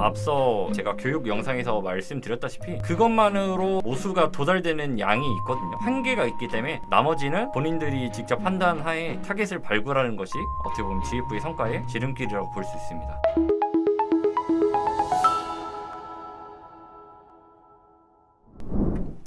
앞서 제가 교육 영상에서 말씀드렸다시피 그것만으로 모수가 도달되는 양이 있거든요. 한계가 있기 때문에 나머지는 본인들이 직접 판단하에 타겟을 발굴하는 것이 어떻게 보면 GF의 성과의 지름길이라고 볼 수 있습니다.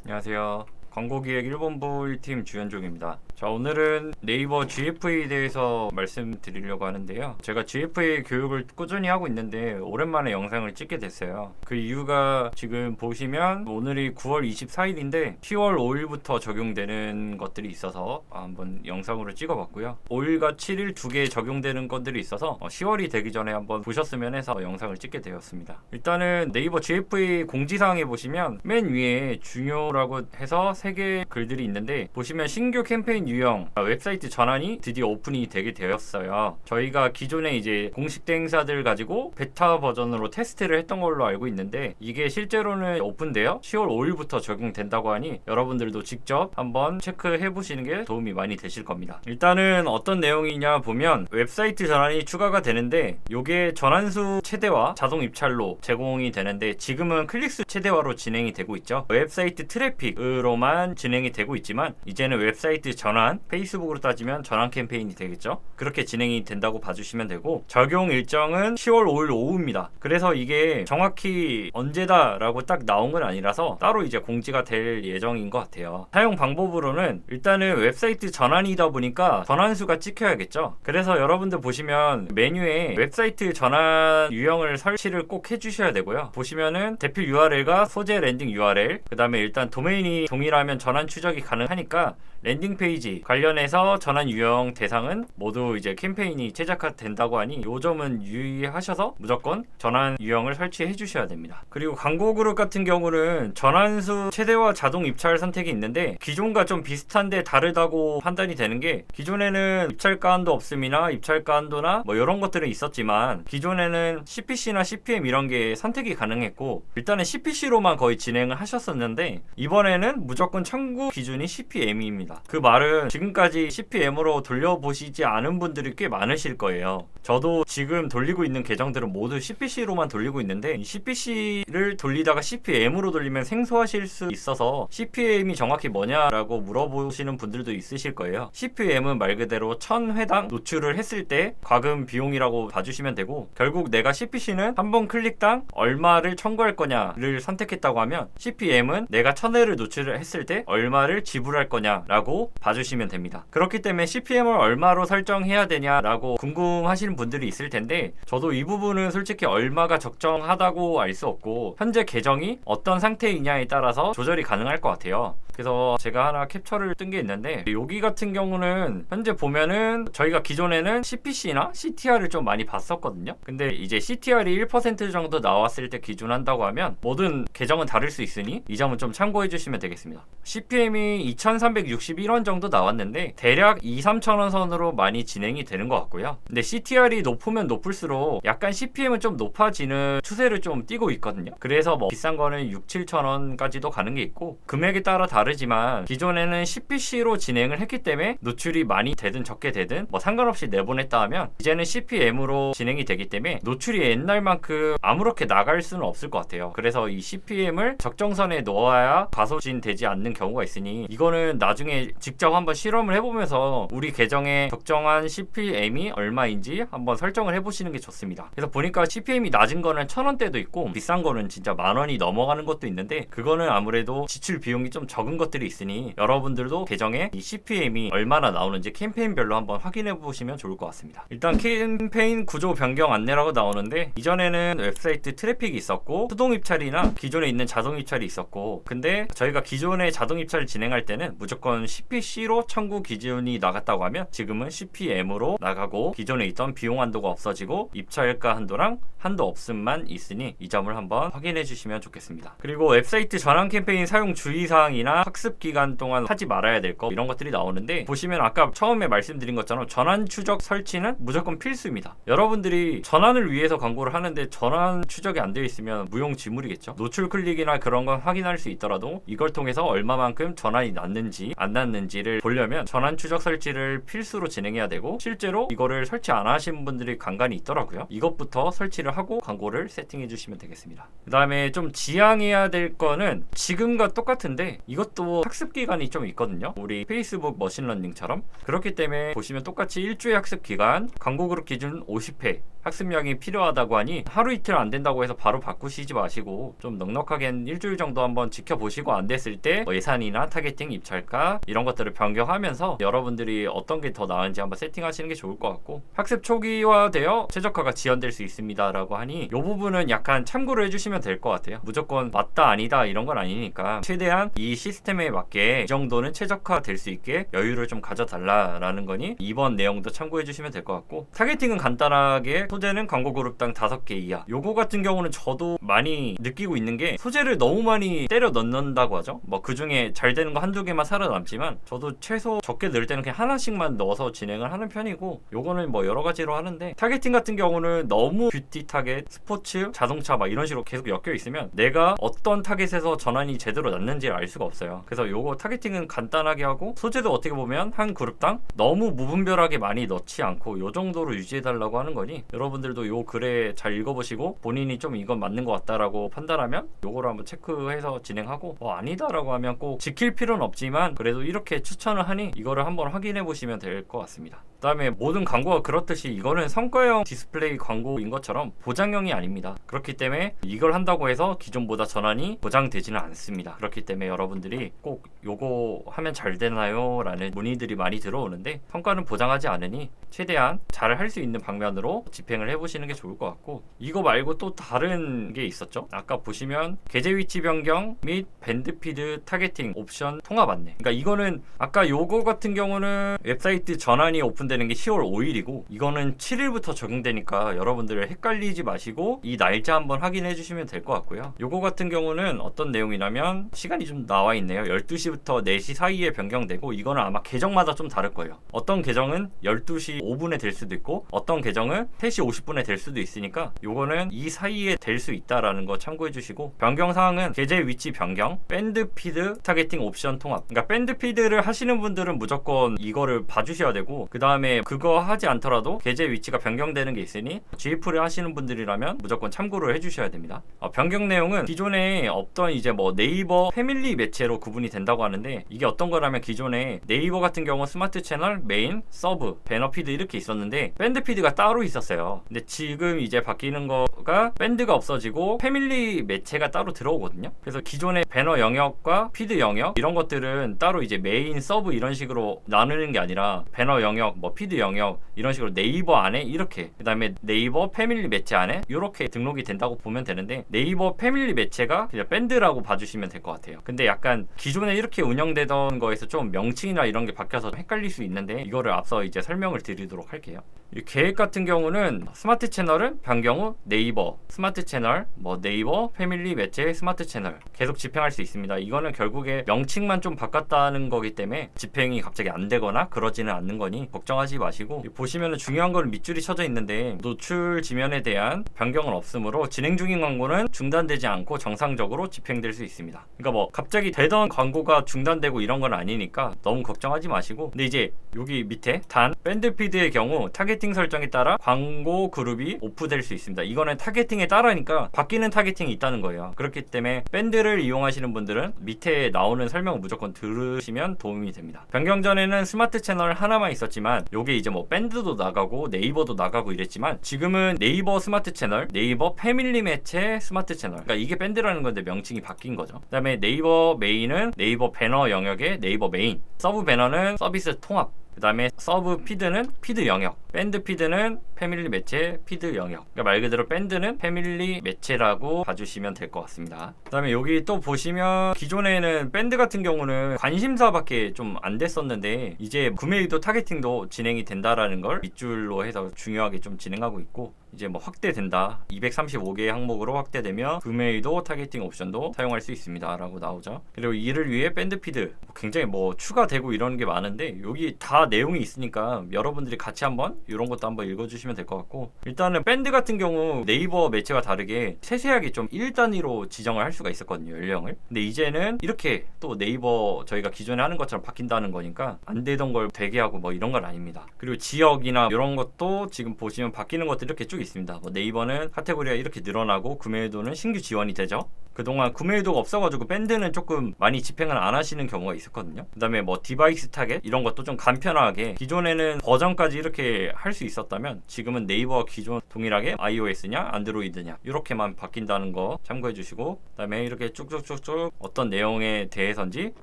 안녕하세요. 광고기획 1본부 1팀 주현종입니다. 자, 오늘은 네이버 GFA에 대해서 말씀드리려고 하는데요. 제가 GFA 교육을 꾸준히 하고 있는데 오랜만에 영상을 찍게 됐어요. 그 이유가 지금 보시면 오늘이 9월 24일인데 10월 5일부터 적용되는 것들이 있어서 한번 영상으로 찍어봤고요. 5일과 7일 두 개 적용되는 것들이 있어서 10월이 되기 전에 한번 보셨으면 해서 영상을 찍게 되었습니다. 일단은 네이버 GFA 공지사항에 보시면 맨 위에 중요라고 해서 3개 글들이 있는데 보시면 신규 캠페인 유형 웹사이트 전환이 드디어 오픈이 되게 되었어요. 저희가 기존에 이제 공식 대행사들 가지고 베타 버전으로 테스트를 했던 걸로 알고 있는데 이게 실제로는 오픈되어 10월 5일부터 적용된다고 하니 여러분들도 직접 한번 체크해 보시는 게 도움이 많이 되실 겁니다. 일단은 어떤 내용이냐 보면 웹사이트 전환이 추가가 되는데 이게 전환수 최대화 자동 입찰로 제공이 되는데 지금은 클릭수 최대화로 진행이 되고 있죠. 웹사이트 트래픽으로만 진행이 되고 있지만 이제는 웹사이트 전환, 페이스북으로 따지면 전환 캠페인이 되겠죠. 그렇게 진행이 된다고 봐주시면 되고 적용 일정은 10월 5일 오후입니다. 그래서 이게 정확히 언제다 라고 딱 나온 건 아니라서 따로 이제 공지가 될 예정인 것 같아요. 사용 방법으로는 일단은 웹사이트 전환이다 보니까 전환수가 찍혀야겠죠. 그래서 여러분들 보시면 메뉴에 웹사이트 전환 유형을 설치를 꼭 해주셔야 되고요. 보시면은 대표 URL과 소재 랜딩 URL, 그 다음에 일단 도메인이 동일하면 전환 추적이 가능하니까 랜딩 페이지 관련해서 전환 유형 대상은 모두 이제 캠페인이 제작된다고 하니 요 점은 유의하셔서 무조건 전환 유형을 설치해 주셔야 됩니다. 그리고 광고 그룹 같은 경우는 전환수 최대화 자동 입찰 선택이 있는데 기존과 좀 비슷한데 다르다고 판단이 되는 게 기존에는 입찰가 한도 없음이나 입찰가 한도나 뭐 이런 것들은 있었지만 기존에는 CPC나 CPM 이런 게 선택이 가능했고 일단은 CPC로만 거의 진행을 하셨었는데 이번에는 무조건 청구 기준이 CPM입니다. 그 말은 지금까지 CPM으로 돌려보시지 않은 분들이 꽤 많으실 거예요. 저도 지금 돌리고 있는 계정들은 모두 CPC로만 돌리고 있는데 CPC를 돌리다가 CPM으로 돌리면 생소하실 수 있어서 CPM이 정확히 뭐냐라고 물어보시는 분들도 있으실 거예요. CPM은 말 그대로 1000회당 노출을 했을 때 과금 비용이라고 봐주시면 되고 결국 내가 CPC는 한 번 클릭당 얼마를 청구할 거냐를 선택했다고 하면 CPM은 내가 1000회를 노출을 했을 때 얼마를 지불할 거냐라고 봐주시면 됩니다. 그렇기 때문에 CPM을 얼마로 설정해야 되냐라고 궁금하시는 분들이 있을 텐데 저도 이 부분은 솔직히 얼마가 적정하다고 알 수 없고 현재 계정이 어떤 상태이냐에 따라서 조절이 가능할 것 같아요. 그래서 제가 하나 캡처를 뜬 게 있는데 여기 같은 경우는 현재 보면은 저희가 기존에는 CPC나 CTR을 좀 많이 봤었거든요. 근데 이제 CTR이 1% 정도 나왔을 때 기준한다고 하면 모든 계정은 다를 수 있으니 이 점은 좀 참고해 주시면 되겠습니다. CPM이 2361원 정도 나왔는데 대략 2-3천원 선으로 많이 진행이 되는 것 같고요. 근데 CTR이 높으면 높을수록 약간 CPM은 좀 높아지는 추세를 좀 띠고 있거든요. 그래서 뭐 비싼 거는 6-7천원까지도 가는 게 있고 금액에 따라 다르지만 기존에는 CPC로 진행을 했기 때문에 노출이 많이 되든 적게 되든 뭐 상관없이 내보냈다 하면 이제는 CPM으로 진행이 되기 때문에 노출이 옛날만큼 아무렇게 나갈 수는 없을 것 같아요. 그래서 이 CPM을 적정선에 넣어야 과소진되지 않는 경우가 있으니 이거는 나중에 직접 한번 실험을 해보면서 우리 계정에 적정한 CPM이 얼마인지 한번 설정을 해보시는 게 좋습니다. 그래서 보니까 CPM이 낮은 거는 1000원대도 있고 비싼 거는 진짜 만원이 넘어가는 것도 있는데 그거는 아무래도 지출 비용이 좀 적은 것들이 있으니 여러분들도 계정에 이 CPM이 얼마나 나오는지 캠페인별로 한번 확인해 보시면 좋을 것 같습니다. 일단 캠페인 구조 변경 안내라고 나오는데 이전에는 웹사이트 트래픽이 있었고 수동 입찰이나 기존에 있는 자동 입찰이 있었고 근데 저희가 기존에 자동 입찰을 진행할 때는 무조건 CPC로 청구 기준이 나갔다고 하면 지금은 CPM으로 나가고 기존에 있던 비용 한도가 없어지고 입찰가 한도랑 한도 없음만 있으니 이 점을 한번 확인해 주시면 좋겠습니다. 그리고 웹사이트 전환 캠페인 사용 주의사항이나 해야 학습 기간 동안 하지 말아야 될 거 이런 것들이 나오는데, 보시면 아까 처음에 말씀드린 것처럼 전환 추적 설치는 무조건 필수입니다. 여러분들이 전환을 위해서 광고를 하는데 전환 추적이 안 되어 있으면 무용지물이겠죠. 노출 클릭이나 그런 건 확인할 수 있더라도 이걸 통해서 얼마만큼 전환이 났는지 안 났는지를 보려면 전환 추적 설치를 필수로 진행해야 되고, 실제로 이거를 설치 안 하신 분들이 간간히 있더라고요. 이것부터 설치를 하고 광고를 세팅해 주시면 되겠습니다. 그 다음에 좀 지양해야 될 거는 지금과 똑같은데 이것도 학습 기간이 좀 있거든요. 우리 페이스북 머신러닝처럼. 그렇기 때문에 보시면 똑같이 일주일 학습 기간, 광고 그룹 기준 50회 학습량이 필요하다고 하니 하루 이틀 안 된다고 해서 바로 바꾸시지 마시고 좀 넉넉하게 일주일 정도 한번 지켜보시고 안 됐을 때 예산이나 타겟팅, 입찰가 이런 것들을 변경하면서 여러분들이 어떤 게 더 나은지 한번 세팅하시는 게 좋을 것 같고, 학습 초기화되어 최적화가 지연될 수 있습니다 라고 하니 이 부분은 약간 참고를 해주시면 될 것 같아요. 무조건 맞다 아니다 이런 건 아니니까 최대한 이 시스템에 맞게 이 정도는 최적화 될 수 있게 여유를 좀 가져달라라는 거니 이번 내용도 참고해 주시면 될 것 같고, 타겟팅은 간단하게 소재는 광고 그룹당 5개 이하. 요거 같은 경우는 저도 많이 느끼고 있는 게 소재를 너무 많이 때려 넣는다고 하죠. 뭐 그 중에 잘 되는 거 한두 개만 살아남지만 저도 최소 적게 넣을 때는 그냥 하나씩만 넣어서 진행을 하는 편이고, 요거는 뭐 여러 가지로 하는데, 타겟팅 같은 경우는 너무 뷰티 타겟, 스포츠, 자동차 막 이런 식으로 계속 엮여 있으면 내가 어떤 타겟에서 전환이 제대로 났는지를 알 수가 없어요. 그래서 요거 타겟팅은 간단하게 하고, 소재도 어떻게 보면 한 그룹당 너무 무분별하게 많이 넣지 않고 요 정도로 유지해 달라고 하는 거니, 여러분들도 요 글에 잘 읽어보시고 본인이 좀 이건 맞는 것 같다라고 판단하면 요거를 한번 체크해서 진행하고, 아니다라고 하면 꼭 지킬 필요는 없지만 그래도 이렇게 추천을 하니 이거를 한번 확인해 보시면 될 것 같습니다. 그 다음에 모든 광고가 그렇듯이 이거는 성과형 디스플레이 광고인 것처럼 보장형이 아닙니다. 그렇기 때문에 이걸 한다고 해서 기존보다 전환이 보장되지는 않습니다. 그렇기 때문에 여러분들이 꼭 요거 하면 잘 되나요? 라는 문의들이 많이 들어오는데, 성과는 보장하지 않으니 최대한 잘 할 수 있는 방면으로 집행을 해보시는 게 좋을 것 같고, 이거 말고 또 다른 게 있었죠. 아까 보시면 계제 위치 변경 및 밴드피드 타겟팅 옵션 통합 안내. 그러니까 이거는 아까 요거 같은 경우는 웹사이트 전환이 오픈되는 게 10월 5일이고 이거는 7일부터 적용되니까 여러분들 헷갈리지 마시고 이 날짜 한번 확인해 주시면 될 것 같고요. 요거 같은 경우는 어떤 내용이냐면 시간이 좀 나와 있네요. 12시부터 4시 사이에 변경되고, 이거는 아마 계정마다 좀 다를 거예요. 어떤 계정은 12시 5분에 될 수도 있고 어떤 계정은 3시 50분에 될 수도 있으니까 요거는 이 사이에 될 수 있다라는 거 참고해 주시고, 변경 사항은 계제 위치 변경, 밴드 피드 타겟팅 옵션 통합. 그러니까 밴드 피드를 하시는 분들은 무조건 이거를 봐주셔야 되고, 그 다음에 그거 하지 않더라도 계제 위치가 변경되는 게 있으니 GF를 하시는 분들이라면 무조건 참고를 해주셔야 됩니다. 변경 내용은 기존에 없던 이제 뭐 네이버 패밀리 매체로 구분이 된다고 하는데, 이게 어떤 거라면 기존에 네이버 같은 경우 스마트 채널, 메인, 서브, 배너 피드 이렇게 있었는데 밴드 피드가 따로 있었어요. 근데 지금 이제 바뀌는 거가 밴드가 없어지고 패밀리 매체가 따로 들어오거든요. 그래서 기존의 배너 영역과 피드 영역 이런 것들은 따로 이제 메인, 서브 이런 식으로 나누는 게 아니라 배너 영역, 뭐 피드 영역 이런 식으로 네이버 안에 이렇게, 그 다음에 네이버 패밀리 매체 안에 이렇게 등록이 된다고 보면 되는데, 네이버 패밀리 매체가 그냥 밴드라고 봐주시면 될 것 같아요. 근데 약간 기존에 이렇게 운영되던 거에서 좀 명칭이나 이런 게 바뀌어서 헷갈릴 수 있는데 이거를 앞서 이제 설명을 드리도록 할게요. 이 계획 같은 경우는 스마트 채널은 변경 후 네이버 스마트 채널, 뭐 네이버 패밀리 매체 스마트 채널 계속 집행할 수 있습니다. 이거는 결국에 명칭만 좀 바꿨다는 거기 때문에 집행이 갑자기 안 되거나 그러지는 않는 거니 걱정하지 마시고, 보시면은 중요한 건 밑줄이 쳐져 있는데 노출 지면에 대한 변경은 없으므로 진행 중인 광고는 중단되지 않고 정상적으로 집행될 수 있습니다. 그러니까 뭐 갑자기 되던 광고가 중단되고 이런 건 아니니까 너무 걱정하지 마시고, 근데 이제 여기 밑에 단 밴드 피드의 경우 타겟팅 설정에 따라 광고 그룹이 오프될 수 있습니다. 이거는 타겟팅에 따라니까 바뀌는 타겟팅이 있다는 거예요. 그렇기 때문에 밴드를 이용하시는 분들은 밑에 나오는 설명을 무조건 들으시면 도움이 됩니다. 변경 전에는 스마트 채널 하나만 있었지만 요게 이제 뭐 밴드도 나가고 네이버도 나가고 이랬지만 지금은 네이버 스마트 채널, 네이버 패밀리 매체 스마트 채널, 그러니까 이게 밴드라는 건데 명칭이 바뀐 거죠. 그 다음에 네이버 메인은 네이버 배너 영역의 네이버 메인, 서브 배너는 서비스 통합, 그 다음에 서브 피드는 피드 영역, 밴드 피드는 패밀리 매체 피드 영역. 그러니까 말 그대로 밴드는 패밀리 매체라고 봐주시면 될 것 같습니다. 그다음에 여기 또 보시면 기존에는 밴드 같은 경우는 관심사밖에 좀 안 됐었는데 이제 구매 의도 타겟팅도 진행이 된다라는 걸 밑줄로 해서 중요하게 좀 진행하고 있고, 이제 뭐 확대된다. 235개의 항목으로 확대되며 구매 의도 타겟팅 옵션도 사용할 수 있습니다 라고 나오죠. 그리고 이를 위해 밴드 피드 굉장히 뭐 추가되고 이런 게 많은데 여기 다 내용이 있으니까 여러분들이 같이 한번 이런 것도 한번 읽어주시면 될 것 같고, 일단은 밴드 같은 경우 네이버 매체와 다르게 세세하게 좀 1단위로 지정을 할 수가 있었거든요, 연령을. 근데 이제는 이렇게 또 네이버 저희가 기존에 하는 것처럼 바뀐다는 거니까 안 되던 걸 되게 하고 뭐 이런 건 아닙니다. 그리고 지역이나 이런 것도 지금 보시면 바뀌는 것들이 이렇게 쭉 있습니다. 뭐 네이버는 카테고리가 이렇게 늘어나고 구매도는 신규 지원이 되죠. 그동안 구매도가 없어가지고 밴드는 조금 많이 집행을 안 하시는 경우가 있었거든요. 그 다음에 뭐 디바이스 타겟 이런 것도 좀 간편하게, 기존에는 버전까지 이렇게 할 수 있었다면 지금은 네이버와 기존 동일하게 iOS냐 안드로이드냐 이렇게만 바뀐다는 거 참고해 주시고, 그 다음에 이렇게 쭉쭉쭉쭉 어떤 내용에 대해서인지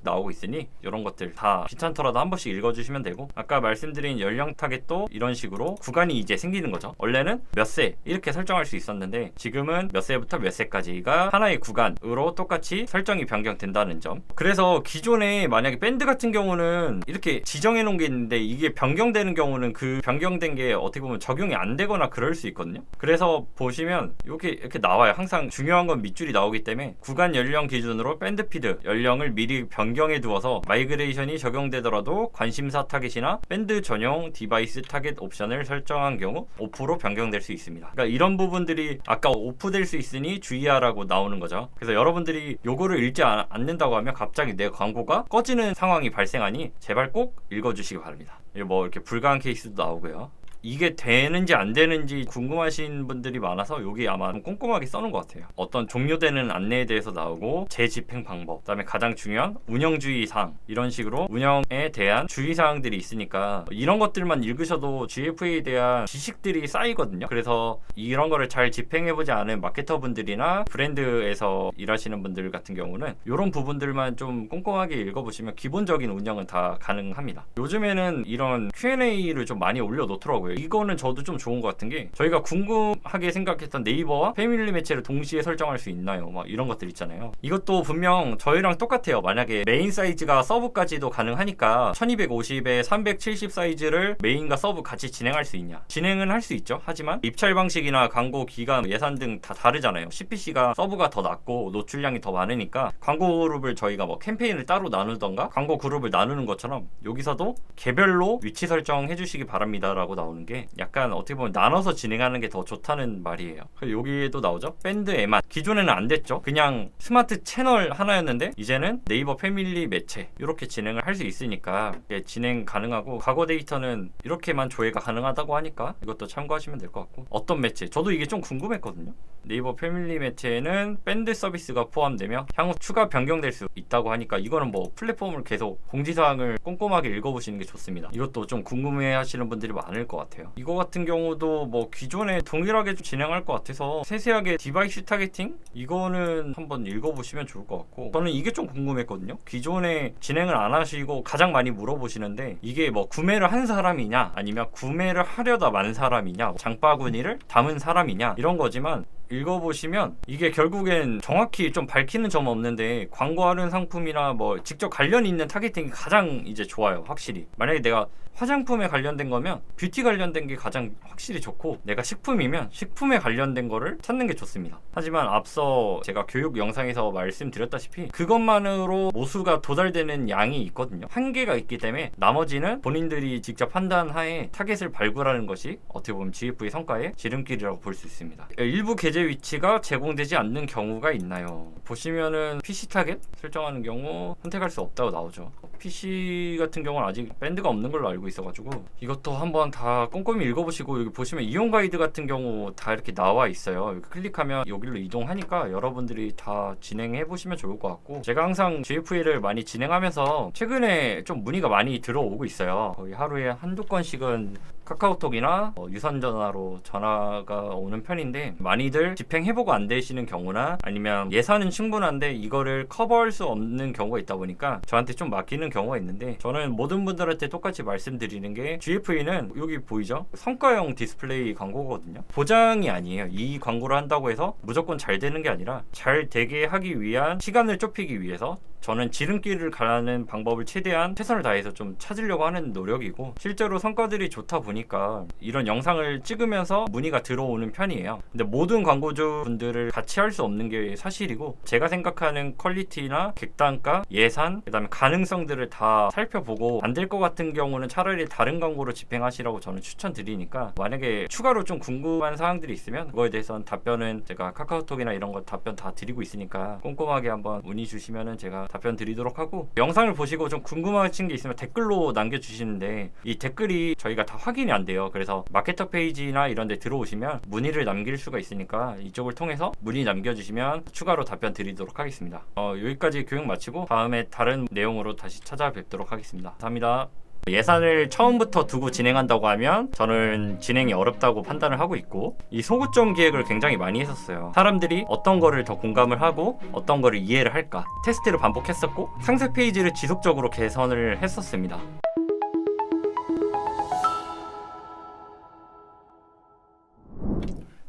나오고 있으니 이런 것들 다 귀찮더라도 한 번씩 읽어주시면 되고, 아까 말씀드린 연령 타겟도 이런 식으로 구간이 이제 생기는 거죠. 원래는 몇 세 이렇게 설정할 수 있었는데 지금은 몇 세부터 몇 세까지가 하나의 구간으로 똑같이 설정이 변경된다는 점. 그래서 기존에 만약에 밴드 같은 경우는 이렇게 지정해 놓은 게 있는데 이게 변경되는 경우는 그 변경된 게 어떻게 보면 적용이 안 되거나 그럴 수 있거든요. 그래서 보시면 이렇게 나와요. 항상 중요한 건 밑줄이 나오기 때문에 구간 연령 기준으로 밴드 피드 연령을 미리 변경해 두어서 마이그레이션이 적용되더라도 관심사 타겟이나 밴드 전용 디바이스 타겟 옵션을 설정한 경우 오프로 변경될 수 있습니다. 그러니까 이런 부분들이 아까 오프될 수 있으니 주의하라고 나오는 거죠. 그래서 여러분들이 요거를 읽지 않는다고 하면 갑자기 내 광고가 꺼지는 상황이 발생하니 제발 꼭 읽어주시기 바랍니다. 뭐 이렇게 불가한 케이스도 나오고요. 이게 되는지 안 되는지 궁금하신 분들이 많아서 여기 아마 좀 꼼꼼하게 써놓은 것 같아요. 어떤 종료되는 안내에 대해서 나오고 재집행 방법, 그다음에 가장 중요한 운영주의사항, 이런 식으로 운영에 대한 주의사항들이 있으니까 이런 것들만 읽으셔도 GFA에 대한 지식들이 쌓이거든요. 그래서 이런 거를 잘 집행해보지 않은 마케터분들이나 브랜드에서 일하시는 분들 같은 경우는 이런 부분들만 좀 꼼꼼하게 읽어보시면 기본적인 운영은 다 가능합니다. 요즘에는 이런 Q&A를 좀 많이 올려놓더라고요. 이거는 저도 좀 좋은 것 같은 게, 저희가 궁금하게 생각했던 네이버와 패밀리 매체를 동시에 설정할 수 있나요? 막 이런 것들 있잖아요. 이것도 분명 저희랑 똑같아요. 만약에 메인 사이즈가 서브까지도 가능하니까 1250에 370 사이즈를 메인과 서브 같이 진행할 수 있냐? 진행은 할 수 있죠. 하지만 입찰 방식이나 광고 기간, 예산 등 다 다르잖아요. CPC가 서브가 더 낮고 노출량이 더 많으니까 광고 그룹을 저희가 뭐 캠페인을 따로 나누던가 광고 그룹을 나누는 것처럼 여기서도 개별로 위치 설정해 주시기 바랍니다 라고 나오는 게 약간 어떻게 보면 나눠서 진행하는 게 더 좋다는 말이에요. 여기에도 나오죠. 밴드 에만. 기존에는 안 됐죠. 그냥 스마트 채널 하나였는데 이제는 네이버 패밀리 매체 이렇게 진행을 할 수 있으니까 진행 가능하고, 과거 데이터는 이렇게만 조회가 가능하다고 하니까 이것도 참고하시면 될 것 같고, 어떤 매체, 저도 이게 좀 궁금했거든요. 네이버 패밀리 매체에는 밴드 서비스가 포함되며 향후 추가 변경될 수 있다고 하니까 이거는 뭐 플랫폼을 계속 공지사항을 꼼꼼하게 읽어보시는 게 좋습니다. 이것도 좀 궁금해 하시는 분들이 많을 것 같아요. 이거 같은 경우도 뭐 기존에 동일하게 좀 진행할 것 같아서 세세하게 디바이스 타겟팅? 이거는 한번 읽어보시면 좋을 것 같고, 저는 이게 좀 궁금했거든요. 기존에 진행을 안 하시고 가장 많이 물어보시는데 이게 뭐 구매를 한 사람이냐 아니면 구매를 하려다 만 사람이냐, 장바구니를 담은 사람이냐 이런 거지만, 읽어보시면 이게 결국엔 정확히 좀 밝히는 점은 없는데 광고하는 상품이나 뭐 직접 관련 있는 타겟팅이 가장 이제 좋아요. 확실히 만약에 내가 화장품에 관련된 거면 뷰티 관련된 게 가장 확실히 좋고, 내가 식품이면 식품에 관련된 거를 찾는 게 좋습니다. 하지만 앞서 제가 교육 영상에서 말씀드렸다시피 그것만으로 모수가 도달되는 양이 있거든요. 한계가 있기 때문에 나머지는 본인들이 직접 판단하에 타겟을 발굴하는 것이 어떻게 보면 GF의 성과의 지름길이라고 볼 수 있습니다. 일부 계제 위치가 제공되지 않는 경우가 있나요? 보시면은 PC 타겟 설정하는 경우 선택할 수 없다고 나오죠. PC 같은 경우는 아직 밴드가 없는 걸로 알고 있어가지고 이것도 한번 다 꼼꼼히 읽어보시고, 여기 보시면 이용 가이드 같은 경우 다 이렇게 나와 있어요. 여기 클릭하면 여기로 이동하니까 여러분들이 다 진행해 보시면 좋을 것 같고, 제가 항상 GFA를 많이 진행하면서 최근에 좀 문의가 많이 들어오고 있어요. 거의 하루에 한두 건씩은 카카오톡이나 유선전화로 전화가 오는 편인데, 많이들 집행해보고 안 되시는 경우나 아니면 예산은 충분한데 이거를 커버할 수 없는 경우가 있다 보니까 저한테 좀 맡기는 경우가 있는데, 저는 모든 분들한테 똑같이 말씀드리는 게 GFE는 여기 보이죠? 성과형 디스플레이 광고거든요. 보장이 아니에요. 이 광고를 한다고 해서 무조건 잘 되는 게 아니라 잘 되게 하기 위한 시간을 좁히기 위해서 저는 지름길을 가는 방법을 최대한 최선을 다해서 좀 찾으려고 하는 노력이고, 실제로 성과들이 좋다 보니까 이런 영상을 찍으면서 문의가 들어오는 편이에요. 근데 모든 광고주 분들을 같이 할 수 없는 게 사실이고, 제가 생각하는 퀄리티나 객단가, 예산, 그 다음에 가능성들을 다 살펴보고 안 될 것 같은 경우는 차라리 다른 광고로 집행하시라고 저는 추천드리니까, 만약에 추가로 좀 궁금한 사항들이 있으면 그거에 대해서는 답변은 제가 카카오톡이나 이런 거 답변 다 드리고 있으니까 꼼꼼하게 한번 문의 주시면은 제가 답변 드리도록 하고, 영상을 보시고 좀 궁금하신 게 있으면 댓글로 남겨주시는데 이 댓글이 저희가 다 확인이 안 돼요. 그래서 마케터 페이지나 이런 데 들어오시면 문의를 남길 수가 있으니까 이쪽을 통해서 문의 남겨주시면 추가로 답변 드리도록 하겠습니다. 여기까지 교육 마치고 다음에 다른 내용으로 다시 찾아뵙도록 하겠습니다. 감사합니다. 예산을 처음부터 두고 진행한다고 하면 저는 진행이 어렵다고 판단을 하고 있고, 이 소구점 기획을 굉장히 많이 했었어요. 사람들이 어떤 거를 더 공감을 하고 어떤 거를 이해를 할까 테스트를 반복했었고, 상세 페이지를 지속적으로 개선을 했었습니다.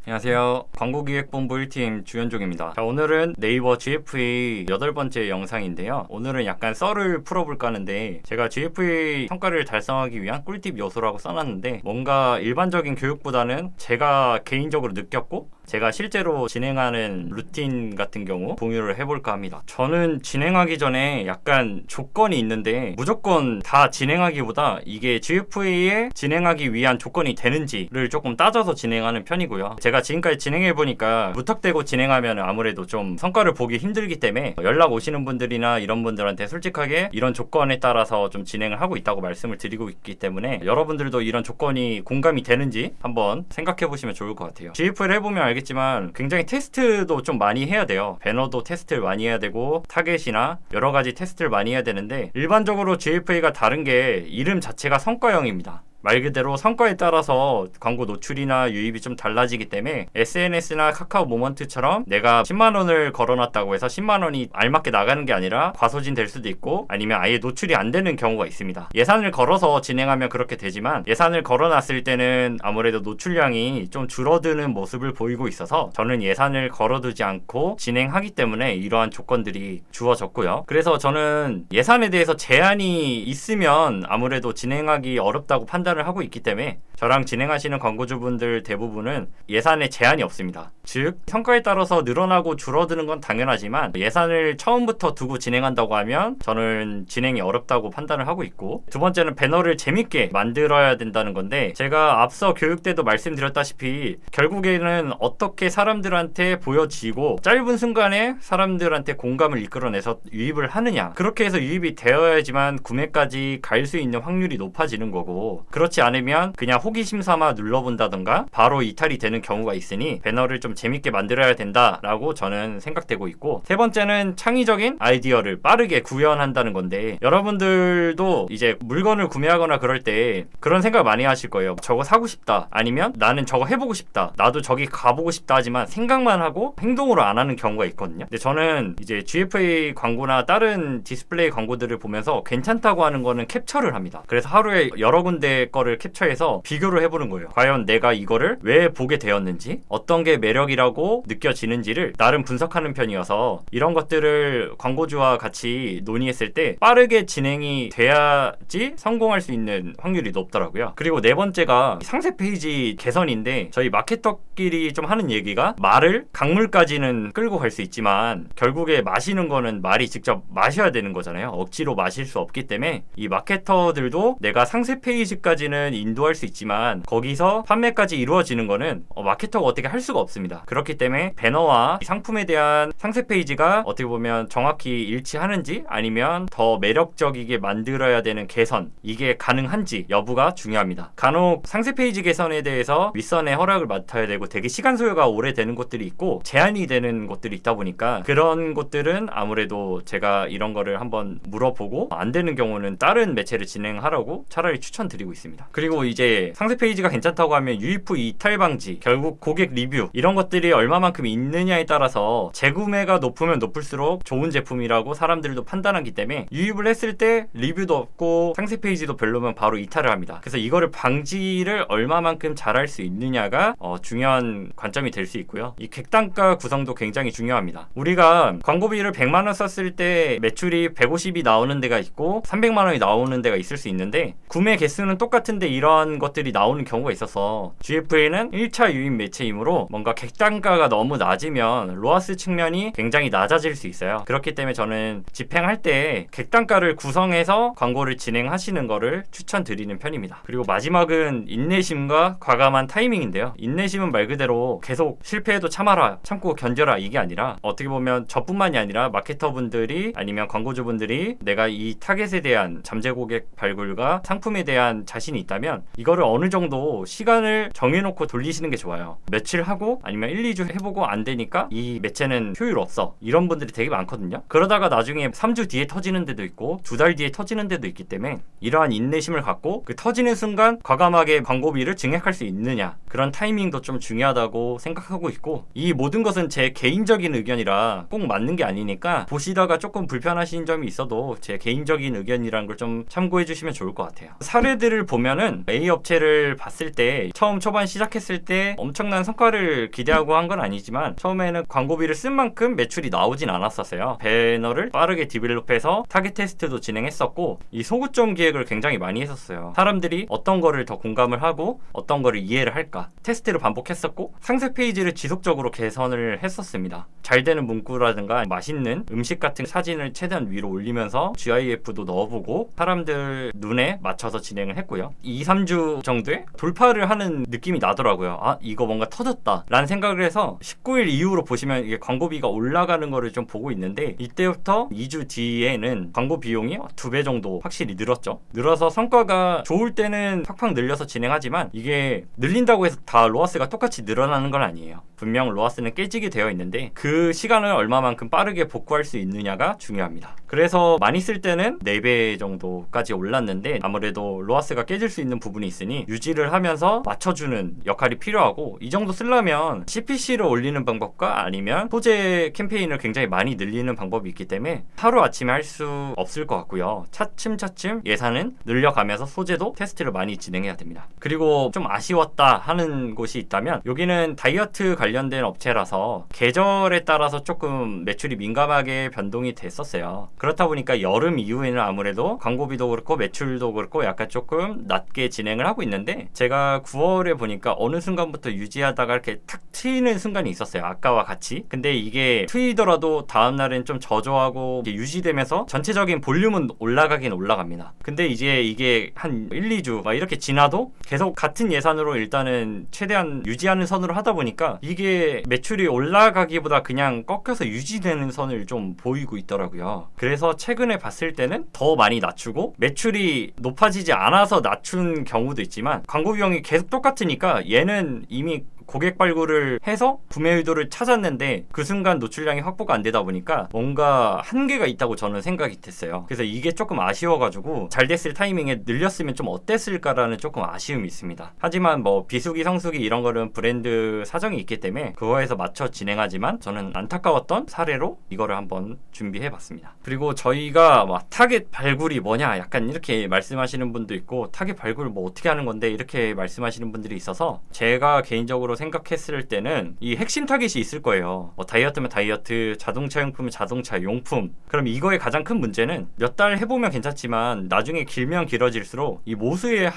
안녕하세요. 광고기획본부 1팀 주현종입니다. 자, 오늘은 네이버 GFE 8번째 영상인데요. 오늘은 약간 썰을 풀어볼까 하는데, 제가 GFE 성과를 달성하기 위한 꿀팁 요소라고 써놨는데, 뭔가 일반적인 교육보다는 제가 개인적으로 느꼈고 제가 실제로 진행하는 루틴 같은 경우 공유를 해볼까 합니다. 저는 진행하기 전에 약간 조건이 있는데, 무조건 다 진행하기보다 이게 GFA에 진행하기 위한 조건이 되는지를 조금 따져서 진행하는 편이고요. 제가 지금까지 진행해보니까 무턱대고 진행하면 아무래도 좀 성과를 보기 힘들기 때문에 연락 오시는 분들이나 이런 분들한테 솔직하게 이런 조건에 따라서 좀 진행을 하고 있다고 말씀을 드리고 있기 때문에, 여러분들도 이런 조건이 공감이 되는지 한번 생각해보시면 좋을 것 같아요. GF를 해보면 알겠지만 굉장히 테스트도 좀 많이 해야 돼요. 배너도 테스트를 많이 해야 되고 타겟이나 여러 가지 테스트를 많이 해야 되는데, 일반적으로 GFA가 다른 게 이름 자체가 성과형입니다. 말 그대로 성과에 따라서 광고 노출이나 유입이 좀 달라지기 때문에 SNS나 카카오 모먼트처럼 내가 10만원을 걸어놨다고 해서 10만원이 알맞게 나가는 게 아니라 과소진 될 수도 있고, 아니면 아예 노출이 안 되는 경우가 있습니다. 예산을 걸어서 진행하면 그렇게 되지만, 예산을 걸어놨을 때는 아무래도 노출량이 좀 줄어드는 모습을 보이고 있어서 저는 예산을 걸어두지 않고 진행하기 때문에 이러한 조건들이 주어졌고요. 그래서 저는 예산에 대해서 제한이 있으면 아무래도 진행하기 어렵다고 판단을 하고 있기 때문에, 저랑 진행하시는 광고주분들 대부분은 예산에 제한이 없습니다. 즉 성과에 따라서 늘어나고 줄어드는 건 당연하지만, 예산을 처음부터 두고 진행한다고 하면 저는 진행이 어렵다고 판단을 하고 있고, 두 번째는 배너를 재밌게 만들어야 된다는 건데, 제가 앞서 교육 때도 말씀드렸다시피 결국에는 어떻게 사람들한테 보여지고 짧은 순간에 사람들한테 공감을 이끌어내서 유입을 하느냐, 그렇게 해서 유입이 되어야지만 구매까지 갈 수 있는 확률이 높아지는 거고, 그렇지 않으면 그냥 호기심 삼아 눌러본다던가 바로 이탈이 되는 경우가 있으니 배너를 좀 재밌게 만들어야 된다라고 저는 생각되고 있고, 세 번째는 창의적인 아이디어를 빠르게 구현한다는 건데, 여러분들도 이제 물건을 구매하거나 그럴 때 그런 생각 많이 하실 거예요. 저거 사고 싶다, 아니면 나는 저거 해보고 싶다, 나도 저기 가보고 싶다 하지만 생각만 하고 행동으로 안 하는 경우가 있거든요. 근데 저는 이제 GFA 광고나 다른 디스플레이 광고들을 보면서 괜찮다고 하는 거는 캡처를 합니다. 그래서 하루에 여러 군데 거를 캡처해서 비교를 해보는 거예요. 과연 내가 이거를 왜 보게 되었는지, 어떤 게 매력이라고 느껴지는지를 나름 분석하는 편이어서, 이런 것들을 광고주와 같이 논의했을 때 빠르게 진행이 돼야지 성공할 수 있는 확률이 높더라고요. 그리고 네 번째가 상세 페이지 개선인데, 저희 마케터끼리 좀 하는 얘기가, 말을 강물까지는 끌고 갈 수 있지만 결국에 마시는 거는 말이 직접 마셔야 되는 거잖아요. 억지로 마실 수 없기 때문에 이 마케터들도 내가 상세 페이지까지는 인도할 수 있지만 거기서 판매까지 이루어지는 거는 마케터가 어떻게 할 수가 없습니다. 그렇기 때문에 배너와 상품에 대한 상세 페이지가 어떻게 보면 정확히 일치하는지, 아니면 더 매력적이게 만들어야 되는 개선, 이게 가능한지 여부가 중요합니다. 간혹 상세 페이지 개선에 대해서 윗선의 허락을 맡아야 되고 되게 시간 소요가 오래 되는 곳들이 있고 제한이 되는 곳들이 있다 보니까, 그런 곳들은 아무래도 제가 이런 거를 한번 물어보고 안 되는 경우는 다른 매체를 진행하라고 차라리 추천드리고 있습니다. 그리고 이제 상세 페이지가 괜찮다고 하면 UF 이탈 방지, 결국 고객 리뷰 이런 것들이 얼마만큼 있느냐에 따라서 재구매가 높으면 높을수록 좋은 제품이라고 사람들도 판단하기 때문에 유입을 했을 때 리뷰도 없고 상세 페이지도 별로면 바로 이탈을 합니다. 그래서 이거를 방지를 얼마만큼 잘할 수 있느냐가 중요한 관점이 될 수 있고요. 이 객단가 구성도 굉장히 중요합니다. 우리가 광고비를 100만 원 썼을 때 매출이 150이 나오는 데가 있고 300만 원이 나오는 데가 있을 수 있는데 구매 개수는 똑같은데 이런 것들이 나오는 경우가 있어서 GFA는 1차 유입 매체이므로 뭔가 객단가가 너무 낮으면 로아스 측면이 굉장히 낮아질 수 있어요. 그렇기 때문에 저는 집행할 때 객단가를 구성해서 광고를 진행하시는 거를 추천드리는 편입니다. 그리고 마지막은 인내심과 과감한 타이밍인데요. 인내심은 말 그대로 계속 실패해도 참고 견뎌라 이게 아니라 어떻게 보면 저뿐만이 아니라 마케터분들이 아니면 광고주분들이 내가 이 타겟에 대한 잠재 고객 발굴과 상품에 대한 자신이 있다면 이거를 어느 정도 시간을 정해놓고 돌리시는 게 좋아요. 며칠 하고 아니면 1, 2주 해보고 안 되니까 이 매체는 효율 없어 이런 분들이 되게 많거든요. 그러다가 나중에 3주 뒤에 터지는 데도 있고 2달 뒤에 터지는 데도 있기 때문에 이러한 인내심을 갖고 그 터지는 순간 과감하게 광고비를 증액할 수 있느냐 그런 타이밍도 좀 중요하다고 생각하고 있고 이 모든 것은 제 개인적인 의견이라 꼭 맞는 게 아니니까 보시다가 조금 불편하신 점이 있어도 제 개인적인 의견이라는 걸 좀 참고해 주시면 좋을 것 같아요. 사례들을 보면은 A 업체를 봤을 때 처음 초반 시작했을 때 엄청난 성과를 기대하고 한 건 아니지만 처음에는 광고비를 쓴 만큼 매출이 나오진 않았었어요. 배너를 빠르게 디벨롭해서 타겟 테스트도 진행했었고 이 소구점 기획을 굉장히 많이 했었어요. 사람들이 어떤 거를 더 공감을 하고 어떤 거를 이해를 할까 테스트를 반복했었고 상세 페이지를 지속적으로 개선을 했었습니다. 잘 되는 문구라든가 맛있는 음식 같은 사진을 최대한 위로 올리면서 GIF도 넣어보고 사람들 눈에 맞춰서 진행을 했고요. 2, 3주 정도에 돌파를 하는 느낌이 나더라고요. 아 이거 뭔가 터졌다 라는 생각을 해서 19일 이후로 보시면 이게 광고비가 올라가는 거를 좀 보고 있는데 이때부터 2주 뒤에는 광고 비용이 2배 정도 확실히 늘었죠. 늘어서 성과가 좋을 때는 팍팍 늘려서 진행하지만 이게 늘린다고 해서 다 로아스가 똑같이 늘어나는 건 아니에요. 분명 로아스는 깨지게 되어 있는데 그 시간을 얼마만큼 빠르게 복구할 수 있느냐가 중요합니다. 그래서 많이 쓸 때는 4배 정도까지 올랐는데 아무래도 로아스가 깨질 수 있는 부분이 있으니 유지를 하면서 맞춰주는 역할이 필요하고 이 정도 쓰려면 CPC를 올리는 방법과 아니면 소재 캠페인을 굉장히 많이 늘리는 방법이 있기 때문에 하루아침에 할 수 없을 것 같고요. 차츰차츰 예산은 늘려가면서 소재도 테스트를 많이 진행해야 됩니다. 그리고 좀 아쉬웠다 하는 곳이 있다면 여기는 다이어트 관련된 업체라서 계절에 따라서 조금 매출이 민감하게 변동이 됐었어요. 그렇다 보니까 여름 이후에는 아무래도 광고비도 그렇고 매출도 그렇고 약간 조금 낮게 진행을 하고 있는데 제가 9월에 보니까 어느 순간부터 유지하다가 이렇게 탁 트이는 순간이 있었어요. 아까와 같이. 근데 이게 트이더라도 다음날엔 좀 저조하고 유지되면서 전체적인 볼륨은 올라가긴 올라갑니다. 근데 이제 이게 한 1, 2주 막 이렇게 지나도 계속 같은 예산으로 일단은 최대한 유지하는 선으로 하다 보니까 이게 매출이 올라가기보다 그냥 꺾여서 유지되는 선을 좀 보이고 있더라고요. 그래서 최근에 봤을 때는 더 많이 낮추고 매출이 높아지지 않아서 낮춘 경우도 있지만 광고 비용이 계속 똑같으니까 얘는 이미 고객 발굴을 해서 구매 의도를 찾았는데 그 순간 노출량이 확보가 안 되다 보니까 뭔가 한계가 있다고 저는 생각이 됐어요. 그래서 이게 조금 아쉬워가지고 잘 됐을 타이밍에 늘렸으면 좀 어땠을까라는 조금 아쉬움이 있습니다. 하지만 뭐 비수기 성수기 이런 거는 브랜드 사정이 있기 때문에 그거에서 맞춰 진행하지만 저는 안타까웠던 사례로 이거를 한번 준비해봤습니다. 그리고 저희가 막 타겟 발굴이 뭐냐 약간 이렇게 말씀하시는 분도 있고 타겟 발굴 뭐 어떻게 하는 건데 이렇게 말씀하시는 분들이 있어서 제가 개인적으로 생각했을 때는 이 핵심 타겟이 있을 거예요. 뭐 다이어트면 다이어트, 자동차 용품은 자동차 용품. 그럼 이거의 가장 큰 문제는 몇 달 해보면 괜찮지만 나중에 길면 길어질수록 이 모수의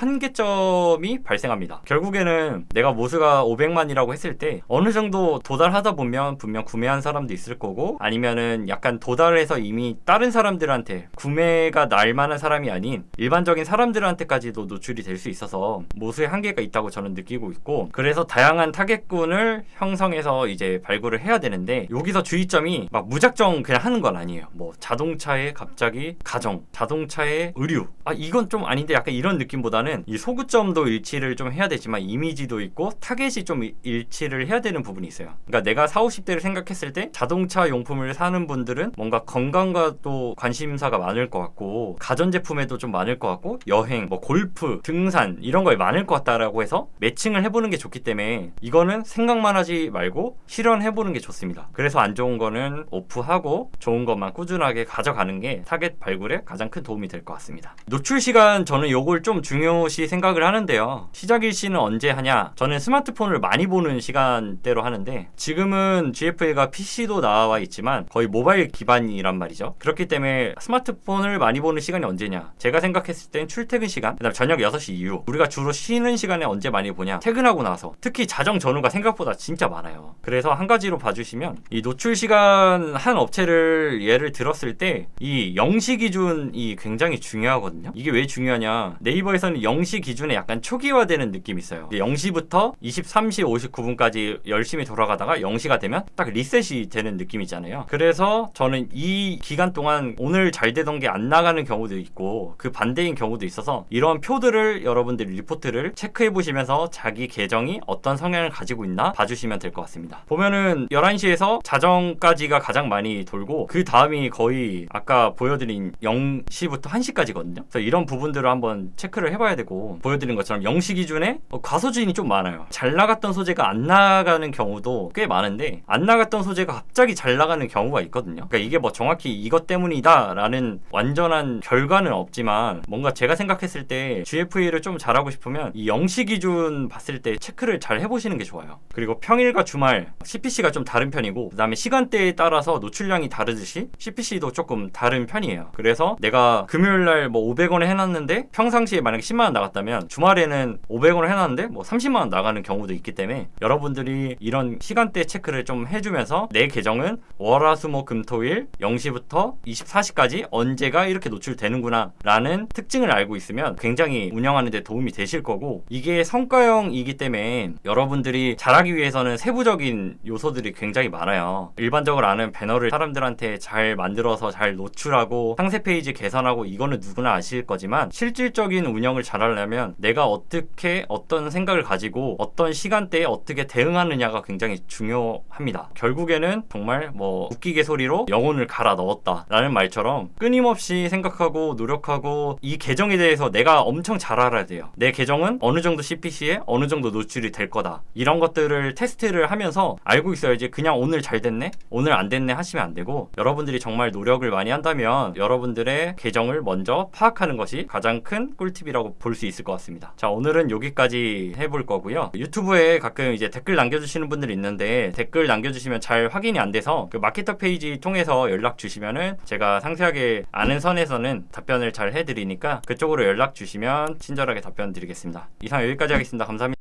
한계점이 발생합니다. 결국에는 내가 모수가 500만이라고 했을 때 어느 정도 도달하다 보면 분명 구매한 사람도 있을 거고 아니면은 약간 도달해서 이미 다른 사람들한테 구매가 날 만한 사람이 아닌 일반적인 사람들한테까지도 노출이 될 수 있어서 모수의 한계가 있다고 저는 느끼고 있고 그래서 다양한 타겟군을 형성해서 이제 발굴을 해야 되는데, 여기서 주의점이 막 무작정 그냥 하는 건 아니에요. 뭐 자동차에 갑자기 가정, 자동차에 의류, 이건 좀 아닌데 약간 이런 느낌보다는 이 소구점도 일치를 좀 해야 되지만 이미지도 있고 타겟이 좀 일치를 해야 되는 부분이 있어요. 그러니까 내가 40, 50대를 생각했을 때 자동차 용품을 사는 분들은 뭔가 건강과 또 관심사가 많을 것 같고, 가전제품에도 좀 많을 것 같고, 여행, 뭐 골프, 등산 이런 거에 많을 것 같다라고 해서 매칭을 해보는 게 좋기 때문에 이거는 생각만 하지 말고 실현해보는 게 좋습니다. 그래서 안 좋은 거는 오프하고 좋은 것만 꾸준하게 가져가는 게 타겟 발굴에 가장 큰 도움이 될 것 같습니다. 노출 시간, 저는 요걸 좀 중요시 생각을 하는데요. 시작 일시는 언제 하냐? 저는 스마트폰을 많이 보는 시간대로 하는데, 지금은 GFA가 PC도 나와 있지만 거의 모바일 기반이란 말이죠. 그렇기 때문에 스마트폰을 많이 보는 시간이 언제냐? 제가 생각했을 땐 출퇴근 시간, 그다음 저녁 6시 이후. 우리가 주로 쉬는 시간에 언제 많이 보냐? 퇴근하고 나서. 특히 자정 전후가 생각보다 진짜 많아요. 그래서 한 가지로 봐주시면, 이 노출 시간 한 업체를 예를 들었을 때 이 0시 기준이 굉장히 중요하거든요. 이게 왜 중요하냐? 네이버에서는 0시 기준에 약간 초기화되는 느낌이 있어요. 0시부터 23시 59분까지 열심히 돌아가다가 0시가 되면 딱 리셋이 되는 느낌이잖아요. 그래서 저는 이 기간 동안 오늘 잘 되던 게 안 나가는 경우도 있고 그 반대인 경우도 있어서, 이런 표들을 여러분들이 리포트를 체크해 보시면서 자기 계정이 어떤 성향을 가지고 있나 봐주시면 될 것 같습니다. 보면은 11시에서 자정까지가 가장 많이 돌고, 그 다음이 거의 아까 보여드린 0시부터 1시까지거든요. 그래서 이런 부분들을 한번 체크를 해봐야 되고, 보여드린 것처럼 0시 기준에 과소진이 좀 많아요. 잘 나갔던 소재가 안 나가는 경우도 꽤 많은데, 안 나갔던 소재가 갑자기 잘 나가는 경우가 있거든요. 그러니까 이게 뭐 정확히 이것 때문이다 라는 완전한 결과는 없지만, 뭔가 제가 생각했을 때 GFA를 좀 잘하고 싶으면 이 0시 기준 봤을 때 체크를 잘 해보시는 게 좋아요. 그리고 평일과 주말 CPC가 좀 다른 편이고, 그 다음에 시간대에 따라서 노출량이 다르듯이 CPC도 조금 다른 편이에요. 그래서 내가 금요일날 뭐 500원에 해놨는데 평상시에 만약에 10만원 나갔다면 주말에는 500원을 해놨는데 뭐 30만원 나가는 경우도 있기 때문에, 여러분들이 이런 시간대 체크를 좀 해주면서 내 계정은 월화수목금토일 0시부터 24시까지 언제가 이렇게 노출되는구나 라는 특징을 알고 있으면 굉장히 운영하는 데 도움이 되실 거고, 이게 성과형이기 때문에 여러분들이 잘하기 위해서는 세부적인 요소들이 굉장히 많아요. 일반적으로 아는 배너를 사람들한테 잘 만들어서 잘 노출하고 상세 페이지 개선하고, 이거는 누구나 아실 거지만 실질적인 운영을 잘하려면 내가 어떻게 어떤 생각을 가지고 어떤 시간대에 어떻게 대응하느냐가 굉장히 중요합니다. 결국에는 정말 뭐 웃기게 소리로 영혼을 갈아 넣었다 라는 말처럼 끊임없이 생각하고 노력하고, 이 계정에 대해서 내가 엄청 잘 알아야 돼요. 내 계정은 어느 정도 CPC에 어느 정도 노출이 될 거다, 이런 것들을 테스트를 하면서 알고 있어야지 그냥 오늘 잘 됐네, 오늘 안 됐네 하시면 안 되고, 여러분들이 정말 노력을 많이 한다면 여러분들의 계정을 먼저 파악하는 것이 가장 큰 꿀팁이라고 볼 수 있을 것 같습니다. 자, 오늘은 여기까지 해볼 거고요. 유튜브에 가끔 이제 댓글 남겨주시는 분들이 있는데, 댓글 남겨주시면 잘 확인이 안 돼서 그 마케터 페이지 통해서 연락 주시면은 제가 상세하게 아는 선에서는 답변을 잘 해드리니까 그쪽으로 연락 주시면 친절하게 답변 드리겠습니다. 이상 여기까지 하겠습니다. 감사합니다.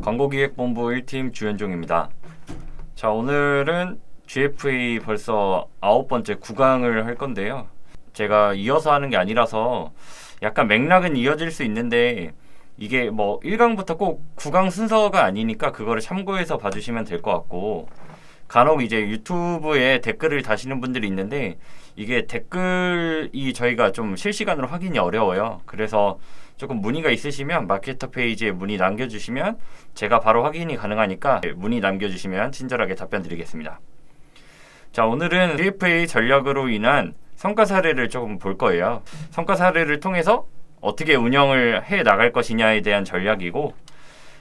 광고기획본부 1팀 주현종입니다. 자, 오늘은 GFA 벌써 9번째 9강을 할 건데요. 제가 이어서 하는 게 아니라서 약간 맥락은 이어질 수 있는데, 이게 뭐 1강부터 꼭 9강 순서가 아니니까 그거를 참고해서 봐주시면 될 것 같고, 간혹 이제 유튜브에 댓글을 다시는 분들이 있는데, 이게 댓글이 저희가 좀 실시간으로 확인이 어려워요. 그래서 조금 문의가 있으시면 마케터 페이지에 문의 남겨주시면 제가 바로 확인이 가능하니까 문의 남겨주시면 친절하게 답변 드리겠습니다. 자, 오늘은 GFA 전략으로 인한 성과 사례를 조금 볼 거예요. 성과 사례를 통해서 어떻게 운영을 해 나갈 것이냐에 대한 전략이고,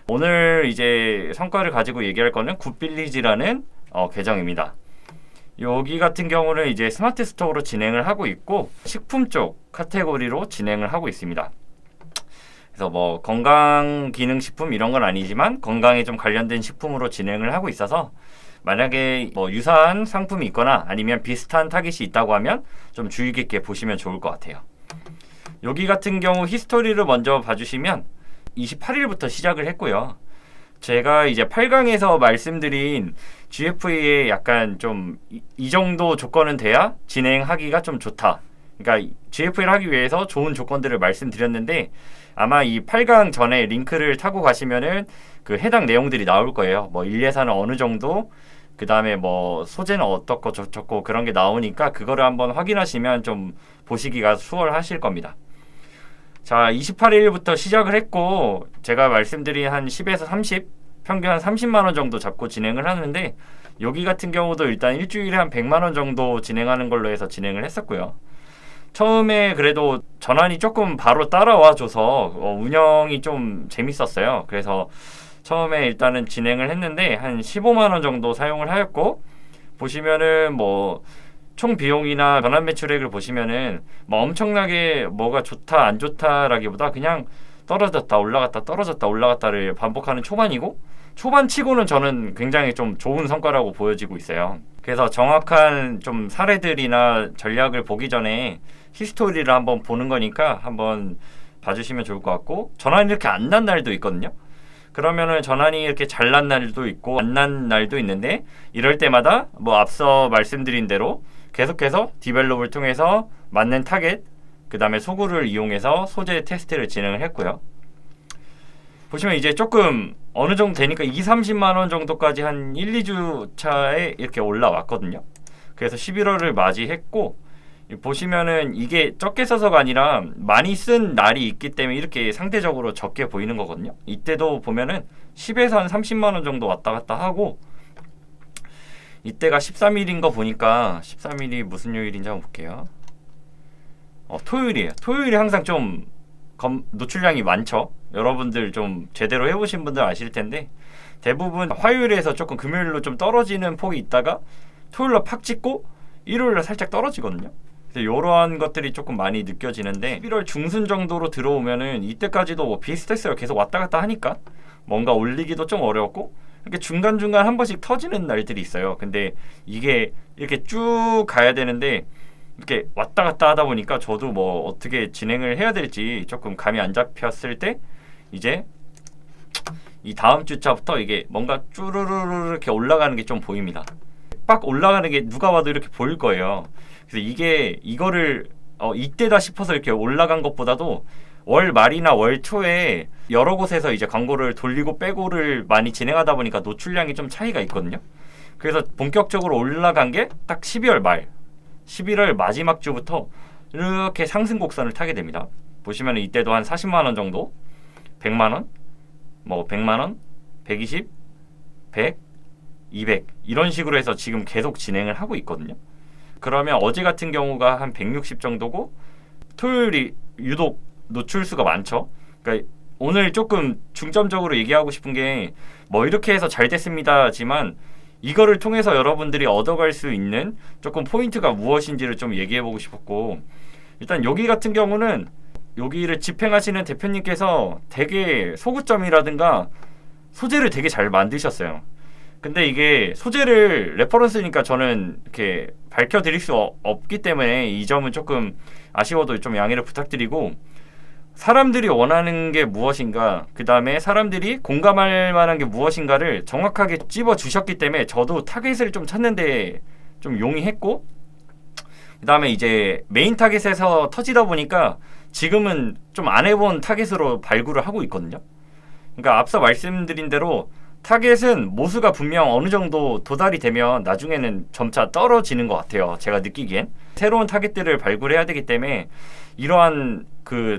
오늘 이제 성과를 가지고 얘기할 거는 굿빌리지라는 계정입니다. 여기 같은 경우는 이제 스마트 스토어로 진행을 하고 있고, 식품 쪽 카테고리로 진행을 하고 있습니다. 그래서 뭐 건강 기능 식품 이런 건 아니지만 건강에 좀 관련된 식품으로 진행을 하고 있어서, 만약에 뭐 유사한 상품이 있거나 아니면 비슷한 타깃이 있다고 하면 좀 주의 깊게 보시면 좋을 것 같아요. 여기 같은 경우 히스토리를 먼저 봐주시면 28일부터 시작을 했고요. 제가 이제 8강에서 말씀드린 GFA에 약간 좀 이 정도 조건은 돼야 진행하기가 좀 좋다, 그러니까 GFL 하기 위해서 좋은 조건들을 말씀드렸는데 아마 이 8강 전에 링크를 타고 가시면은 그 해당 내용들이 나올 거예요. 뭐 일예산은 어느 정도, 그 다음에 뭐 소재는 어떻고 저쩌고 그런 게 나오니까 그거를 한번 확인하시면 좀 보시기가 수월하실 겁니다. 자, 28일부터 시작을 했고 제가 말씀드린 한 10에서 30, 평균 한 30만 원 정도 잡고 진행을 하는데 여기 같은 경우도 일단 일주일에 한 100만 원 정도 진행하는 걸로 해서 진행을 했었고요. 처음에 그래도 전환이 조금 바로 따라와줘서 운영이 좀 재밌었어요. 그래서 처음에 일단은 진행을 했는데 한 15만 원 정도 사용을 하였고, 보시면은 뭐 총 비용이나 전환 매출액을 보시면은 뭐 엄청나게 뭐가 좋다 안 좋다라기보다 그냥 떨어졌다 올라갔다 떨어졌다 올라갔다를 반복하는 초반이고, 초반치고는 저는 굉장히 좀 좋은 성과라고 보여지고 있어요. 그래서 정확한 좀 사례들이나 전략을 보기 전에 히스토리를 한번 보는 거니까 한번 봐주시면 좋을 것 같고, 전환이 이렇게 안 난 날도 있거든요. 그러면은 전환이 이렇게 잘 난 날도 있고 안 난 날도 있는데, 이럴 때마다 뭐 앞서 말씀드린 대로 계속해서 디벨롭을 통해서 맞는 타겟, 그 다음에 소구를 이용해서 소재 테스트를 진행을 했고요. 보시면 이제 조금 어느 정도 되니까 20-30만 원 정도까지 한 1-2주 차에 이렇게 올라왔거든요. 그래서 11월을 맞이했고, 보시면은 이게 적게 써서가 아니라 많이 쓴 날이 있기 때문에 이렇게 상대적으로 적게 보이는 거거든요. 이때도 보면은 10에서 한 30만 원 정도 왔다 갔다 하고, 이때가 13일인 거 보니까 13일이 무슨 요일인지 한번 볼게요. 토요일이에요. 토요일이 항상 좀 노출량이 많죠. 여러분들 좀 제대로 해보신 분들 아실 텐데 대부분 화요일에서 조금 금요일로 좀 떨어지는 폭이 있다가 토요일로 팍 찍고 일요일로 살짝 떨어지거든요. 이러한 것들이 조금 많이 느껴지는데 11월 중순 정도로 들어오면은 이때까지도 뭐 비슷했어요. 계속 왔다 갔다 하니까 뭔가 올리기도 좀 어려웠고, 이렇게 중간중간 한 번씩 터지는 날들이 있어요. 근데 이게 이렇게 쭉 가야 되는데 이렇게 왔다 갔다 하다 보니까 저도 뭐 어떻게 진행을 해야 될지 조금 감이 안 잡혔을 때, 이제 이 다음 주차부터 이게 뭔가 쭈르르르 이렇게 올라가는 게 좀 보입니다. 빡 올라가는 게 누가 봐도 이렇게 보일 거예요. 그래서 이거를 이때다 싶어서 이렇게 올라간 것보다도 월 말이나 월 초에 여러 곳에서 이제 광고를 돌리고 빼고를 많이 진행하다 보니까 노출량이 좀 차이가 있거든요. 그래서 본격적으로 올라간 게 딱 12월 말, 11월 마지막 주부터 이렇게 상승 곡선을 타게 됩니다. 보시면 이때도 한 40만 원 정도, 100만 원, 뭐 100만 원, 120, 100, 200 이런 식으로 해서 지금 계속 진행을 하고 있거든요. 그러면 어제 같은 경우가 한 160 정도고, 토요일이 유독 노출수가 많죠. 그러니까 오늘 조금 중점적으로 얘기하고 싶은 게 뭐 이렇게 해서 잘 됐습니다지만 이거를 통해서 여러분들이 얻어갈 수 있는 조금 포인트가 무엇인지를 좀 얘기해보고 싶었고, 일단 여기 같은 경우는 여기를 집행하시는 대표님께서 되게 소구점이라든가 소재를 되게 잘 만드셨어요. 근데 이게 소재를 레퍼런스니까 저는 이렇게 밝혀드릴 수 없기 때문에 이 점은 조금 아쉬워도 좀 양해를 부탁드리고, 사람들이 원하는 게 무엇인가, 그 다음에 사람들이 공감할 만한 게 무엇인가를 정확하게 찝어 주셨기 때문에 저도 타겟을 좀 찾는데 좀 용이했고, 그 다음에 이제 메인 타겟에서 터지다 보니까 지금은 좀 안 해본 타겟으로 발굴을 하고 있거든요. 그러니까 앞서 말씀드린 대로 타겟은 모수가 분명 어느 정도 도달이 되면 나중에는 점차 떨어지는 것 같아요. 제가 느끼기엔 새로운 타겟들을 발굴해야 되기 때문에, 이러한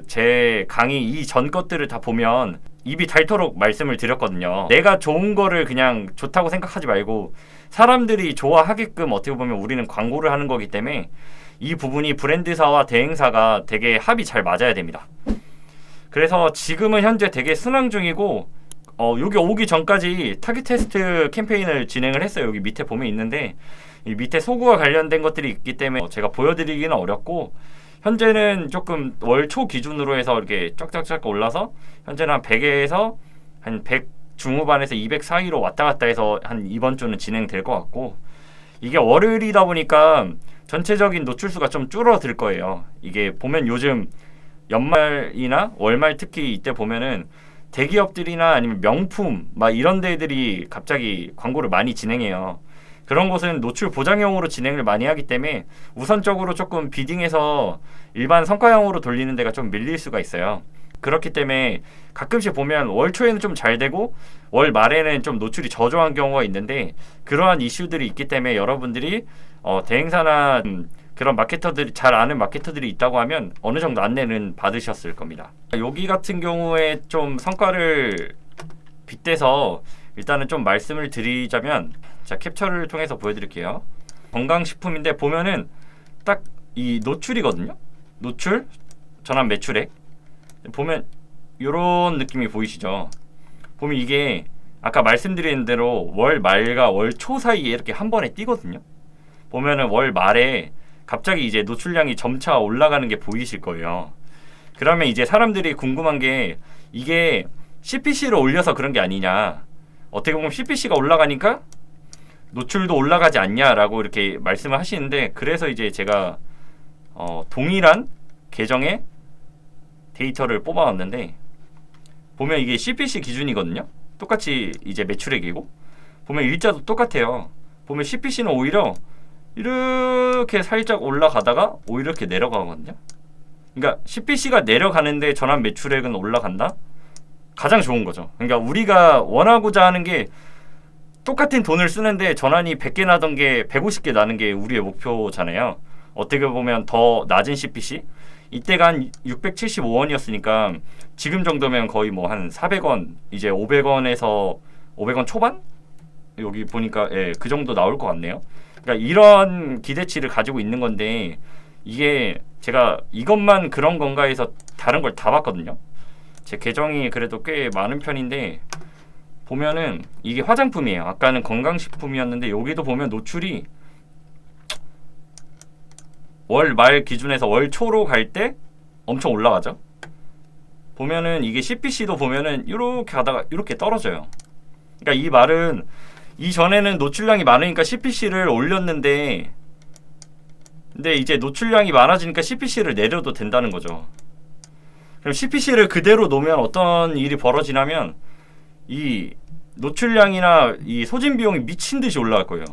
제 강의 이전 것들을 다 보면 입이 닳도록 말씀을 드렸거든요. 내가 좋은 거를 그냥 좋다고 생각하지 말고 사람들이 좋아하게끔 어떻게 보면 우리는 광고를 하는 거기 때문에 이 부분이 브랜드사와 대행사가 되게 합이 잘 맞아야 됩니다. 그래서 지금은 현재 되게 순항 중이고, 여기 오기 전까지 타겟 테스트 캠페인을 진행을 했어요. 여기 밑에 보면 있는데 이 밑에 소구와 관련된 것들이 있기 때문에 제가 보여드리기는 어렵고, 현재는 조금 월 초 기준으로 해서 이렇게 쫙쫙쫙 올라서 현재는 한 100에서 한 100 중후반에서 200 사이로 왔다 갔다 해서 한 이번 주는 진행될 것 같고, 이게 월요일이다 보니까 전체적인 노출수가 좀 줄어들 거예요. 이게 보면 요즘 연말이나 월말 특히 이때 보면은 대기업들이나 아니면 명품 막 이런 데들이 갑자기 광고를 많이 진행해요. 그런 곳은 노출 보장형으로 진행을 많이 하기 때문에 우선적으로 조금 비딩해서 일반 성과형으로 돌리는 데가 좀 밀릴 수가 있어요. 그렇기 때문에 가끔씩 보면 월 초에는 좀 잘 되고 월 말에는 좀 노출이 저조한 경우가 있는데, 그러한 이슈들이 있기 때문에 여러분들이 대행사나 그런 마케터들이 잘 아는 마케터들이 있다고 하면 어느 정도 안내는 받으셨을 겁니다. 여기 같은 경우에 좀 성과를 빗대서 일단은 좀 말씀을 드리자면, 자, 캡처를 통해서 보여드릴게요. 건강식품인데 보면은 딱 이 노출이거든요. 노출 전환 매출액 보면 이런 느낌이 보이시죠? 보면 이게 아까 말씀드린 대로 월 말과 월 초 사이에 이렇게 한 번에 뛰거든요. 보면은 월 말에 갑자기 이제 노출량이 점차 올라가는 게 보이실 거예요. 그러면 이제 사람들이 궁금한 게, 이게 CPC를 올려서 그런 게 아니냐, 어떻게 보면 CPC가 올라가니까 노출도 올라가지 않냐라고 이렇게 말씀을 하시는데, 그래서 이제 제가 동일한 계정의 데이터를 뽑아왔는데, 보면 이게 CPC 기준이거든요. 똑같이 이제 매출액이고, 보면 일자도 똑같아요. 보면 CPC는 오히려 이렇게 살짝 올라가다가 오히려 이렇게 내려가거든요. 그러니까 CPC가 내려가는데 전환 매출액은 올라간다? 가장 좋은 거죠. 그러니까 우리가 원하고자 하는 게 똑같은 돈을 쓰는데 전환이 100개 나던 게 150개 나는 게 우리의 목표잖아요. 어떻게 보면 더 낮은 CPC? 이때가 한 675원이었으니까 지금 정도면 거의 뭐 한 400원, 이제 500원에서 500원 초반? 여기 보니까 예, 그 정도 나올 것 같네요. 그러니까 이런 기대치를 가지고 있는 건데, 이게 제가 이것만 그런 건가 해서 다른 걸 다 봤거든요. 제 계정이 그래도 꽤 많은 편인데, 보면은 이게 화장품이에요. 아까는 건강식품이었는데 여기도 보면 노출이 월 말 기준에서 월 초로 갈 때 엄청 올라가죠. 보면은 이게 CPC도 보면은 이렇게 가다가 이렇게 떨어져요. 그러니까 이 말은 이전에는 노출량이 많으니까 CPC를 올렸는데, 근데 이제 노출량이 많아지니까 CPC를 내려도 된다는 거죠. 그럼 CPC를 그대로 놓으면 어떤 일이 벌어지냐면, 이 노출량이나 이 소진 비용이 미친 듯이 올라갈 거예요.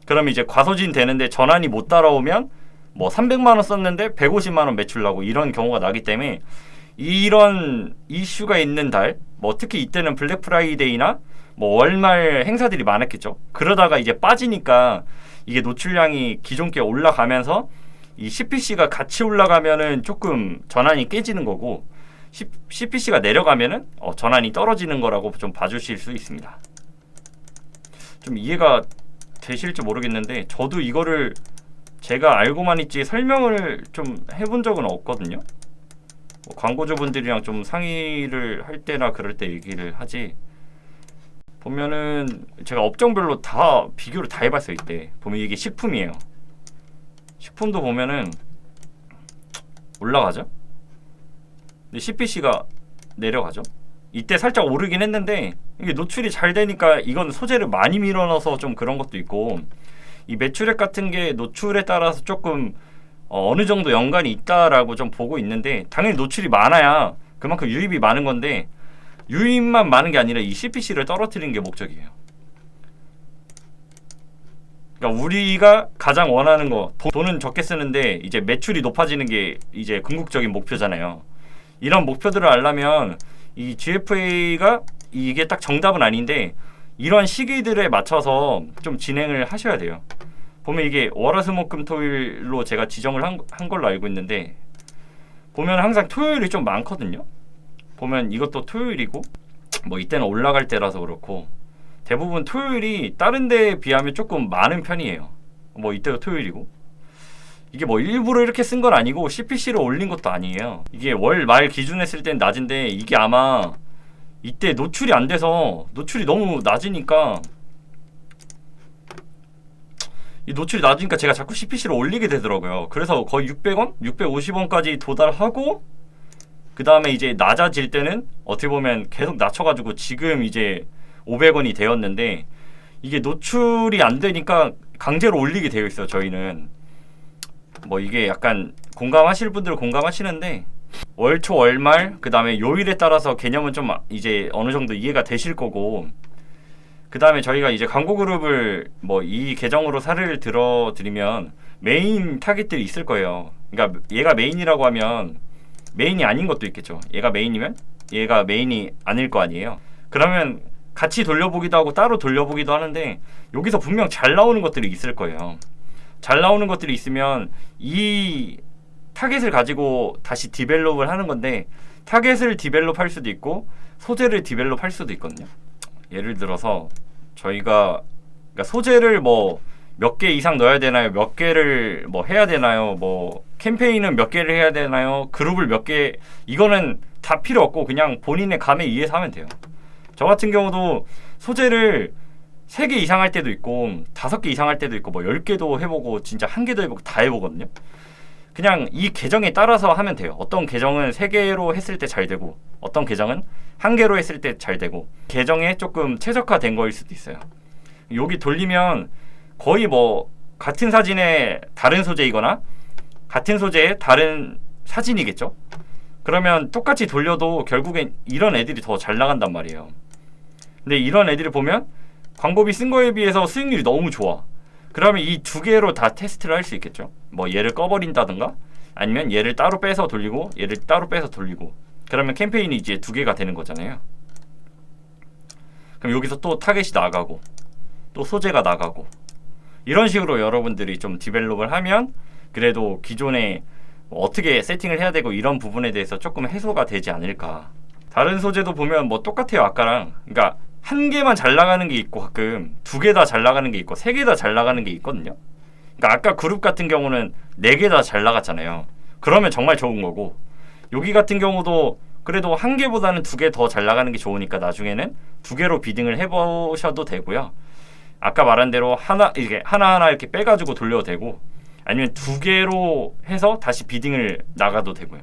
그럼 이제 과소진 되는데 전환이 못 따라오면 뭐 300만 원 썼는데 150만 원 매출 나고, 이런 경우가 나기 때문에 이런 이슈가 있는 달, 뭐 특히 이때는 블랙 프라이데이나 뭐 월말 행사들이 많았겠죠. 그러다가 이제 빠지니까 이게 노출량이 기존 게 올라가면서 이 CPC가 같이 올라가면은 조금 전환이 깨지는 거고, CPC가 내려가면은 전환이 떨어지는 거라고 좀 봐주실 수 있습니다. 좀 이해가 되실지 모르겠는데, 저도 이거를 제가 알고만 있지 설명을 좀 해본 적은 없거든요. 뭐 광고주분들이랑 좀 상의를 할 때나 그럴 때 얘기를 하지, 보면은 제가 업종별로 다 비교를 다 해봤어요. 이때 보면 이게 식품이에요. 식품도 보면은 올라가죠. 근데 CPC가 내려가죠. 이때 살짝 오르긴 했는데, 이게 노출이 잘 되니까 이건 소재를 많이 밀어넣어서 좀 그런 것도 있고, 이 매출액 같은 게 노출에 따라서 조금 어느 정도 연관이 있다라고 좀 보고 있는데, 당연히 노출이 많아야 그만큼 유입이 많은 건데, 유입만 많은 게 아니라 이 CPC를 떨어뜨리는 게 목적이에요. 그러니까 우리가 가장 원하는 거, 돈은 적게 쓰는데 이제 매출이 높아지는 게 이제 궁극적인 목표잖아요. 이런 목표들을 알려면 이 GFA가 이게 딱 정답은 아닌데, 이런 시기들에 맞춰서 좀 진행을 하셔야 돼요. 보면 이게 월화수목금토일로 제가 지정을 한 걸로 알고 있는데, 보면 항상 토요일이 좀 많거든요. 보면 이것도 토요일이고, 뭐 이때는 올라갈 때라서 그렇고 대부분 토요일이 다른 데에 비하면 조금 많은 편이에요. 뭐 이때가 토요일이고, 이게 뭐 일부러 이렇게 쓴 건 아니고 CPC를 올린 것도 아니에요. 이게 월 말 기준 했을 땐 낮은데, 이게 아마 이때 노출이 안 돼서, 노출이 너무 낮으니까, 이 노출이 낮으니까 제가 자꾸 CPC를 올리게 되더라고요. 그래서 거의 600원? 650원까지 도달하고, 그 다음에 이제 낮아질 때는 어떻게 보면 계속 낮춰가지고 지금 이제 500원이 되었는데, 이게 노출이 안 되니까 강제로 올리게 되어 있어요. 저희는 뭐 이게 약간 공감하실 분들은 공감하시는데, 월초 월말 그 다음에 요일에 따라서 개념은 좀 이제 어느 정도 이해가 되실 거고, 그 다음에 저희가 이제 광고 그룹을 뭐 이 계정으로 사례를 들어드리면 메인 타깃들이 있을 거예요. 그러니까 얘가 메인이라고 하면 메인이 아닌 것도 있겠죠. 얘가 메인이면 얘가 메인이 아닐 거 아니에요. 그러면 같이 돌려보기도 하고 따로 돌려보기도 하는데 여기서 분명 잘 나오는 것들이 있을 거예요. 잘 나오는 것들이 있으면 이 타겟을 가지고 다시 디벨롭을 하는 건데 타겟을 디벨롭 할 수도 있고 소재를 디벨롭 할 수도 있거든요. 예를 들어서 저희가 그러니까 소재를 뭐 몇 개 이상 넣어야 되나요? 몇 개를 뭐 해야 되나요? 뭐 캠페인은 몇 개를 해야 되나요? 그룹을 몇 개, 이거는 다 필요 없고 그냥 본인의 감에 의해서 하면 돼요. 저 같은 경우도 소재를 3개 이상 할 때도 있고 5개 이상 할 때도 있고 뭐 10개도 해보고 진짜 1개도 해보고 다 해보거든요. 그냥 이 계정에 따라서 하면 돼요. 어떤 계정은 3개로 했을 때 잘 되고 어떤 계정은 1개로 했을 때 잘 되고 계정에 조금 최적화된 거일 수도 있어요. 여기 돌리면 거의 뭐 같은 사진에 다른 소재이거나 같은 소재에 다른 사진이겠죠. 그러면 똑같이 돌려도 결국엔 이런 애들이 더 잘 나간단 말이에요. 근데 이런 애들을 보면 광고비 쓴 거에 비해서 수익률이 너무 좋아. 그러면 이 2개로 다 테스트를 할 수 있겠죠. 뭐 얘를 꺼버린다든가 아니면 얘를 따로 빼서 돌리고 얘를 따로 빼서 돌리고 그러면 캠페인이 이제 2개가 되는 거잖아요. 그럼 여기서 또 타겟이 나가고 또 소재가 나가고 이런 식으로 여러분들이 좀 디벨롭을 하면 그래도 기존에 뭐 어떻게 세팅을 해야 되고 이런 부분에 대해서 조금 해소가 되지 않을까. 다른 소재도 보면 뭐 똑같아요. 아까랑. 그러니까 1개만 잘 나가는 게 있고 가끔 2개 다 잘 나가는 게 있고 3개 다 잘 나가는 게 있거든요. 그러니까 아까 그룹 같은 경우는 4개 다 잘 나갔잖아요. 그러면 정말 좋은 거고 여기 같은 경우도 그래도 1개보다는 2개 더 잘 나가는 게 좋으니까 나중에는 2개로 비딩을 해보셔도 되고요. 아까 말한 대로 하나하나 이렇게 빼가지고 돌려도 되고 아니면 2개로 해서 다시 비딩을 나가도 되고요.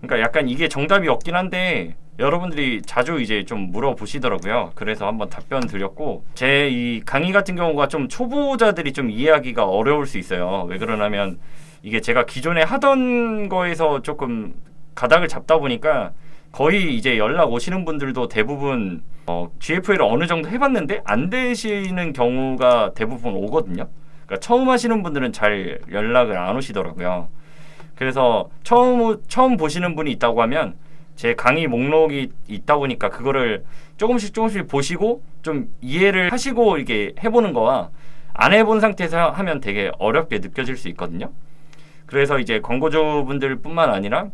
그러니까 약간 이게 정답이 없긴 한데 여러분들이 자주 이제 좀 물어보시더라고요. 그래서 한번 답변 드렸고 제 이 강의 같은 경우가 좀 초보자들이 좀 이해하기가 어려울 수 있어요. 왜 그러냐면 이게 제가 기존에 하던 거에서 조금 가닥을 잡다 보니까 거의 이제 연락 오시는 분들도 대부분 GFA를 어느 정도 해봤는데 안 되시는 경우가 대부분 오거든요. 그러니까 처음 하시는 분들은 잘 연락을 안 오시더라고요. 그래서 처음 보시는 분이 있다고 하면 제 강의 목록이 있다 보니까 그거를 조금씩 보시고 좀 이해를 하시고 이렇게 해보는 거와 안 해본 상태에서 하면 되게 어렵게 느껴질 수 있거든요. 그래서 이제 광고주분들 뿐만 아니라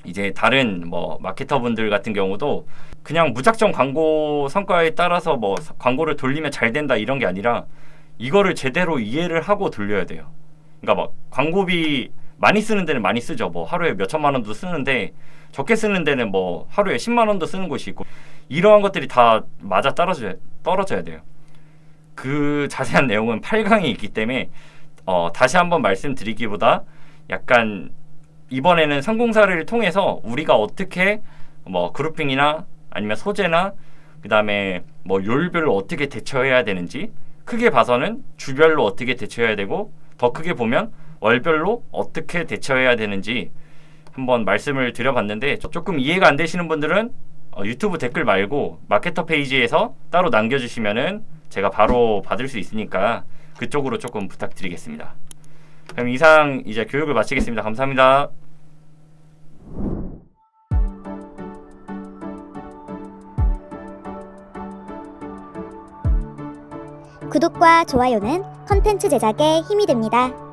이제 다른 뭐 마케터 분들 같은 경우도 그냥 무작정 광고 성과에 따라서 뭐 광고를 돌리면 잘 된다 이런 게 아니라 이거를 제대로 이해를 하고 돌려야 돼요. 그러니까 막 광고비 많이 쓰는 데는 많이 쓰죠. 뭐 하루에 몇 천만 원도 쓰는데 적게 쓰는 데는 뭐 하루에 10만 원도 쓰는 곳이 있고 이러한 것들이 다 맞아 떨어져야 돼요. 그 자세한 내용은 8강에 있기 때문에 다시 한번 말씀드리기보다 약간 이번에는 성공사를 통해서 우리가 어떻게 뭐 그룹핑이나 아니면 소재나 그 다음에 뭐 요일별로 어떻게 대처해야 되는지 크게 봐서는 주별로 어떻게 대처해야 되고 더 크게 보면 월별로 어떻게 대처해야 되는지 한번 말씀을 드려봤는데 조금 이해가 안 되시는 분들은 유튜브 댓글 말고 마케터 페이지에서 따로 남겨주시면은 제가 바로 받을 수 있으니까 그쪽으로 조금 부탁드리겠습니다. 그럼 이상 이제 교육을 마치겠습니다. 감사합니다. 구독과 좋아요는 컨텐츠 제작에 힘이 됩니다.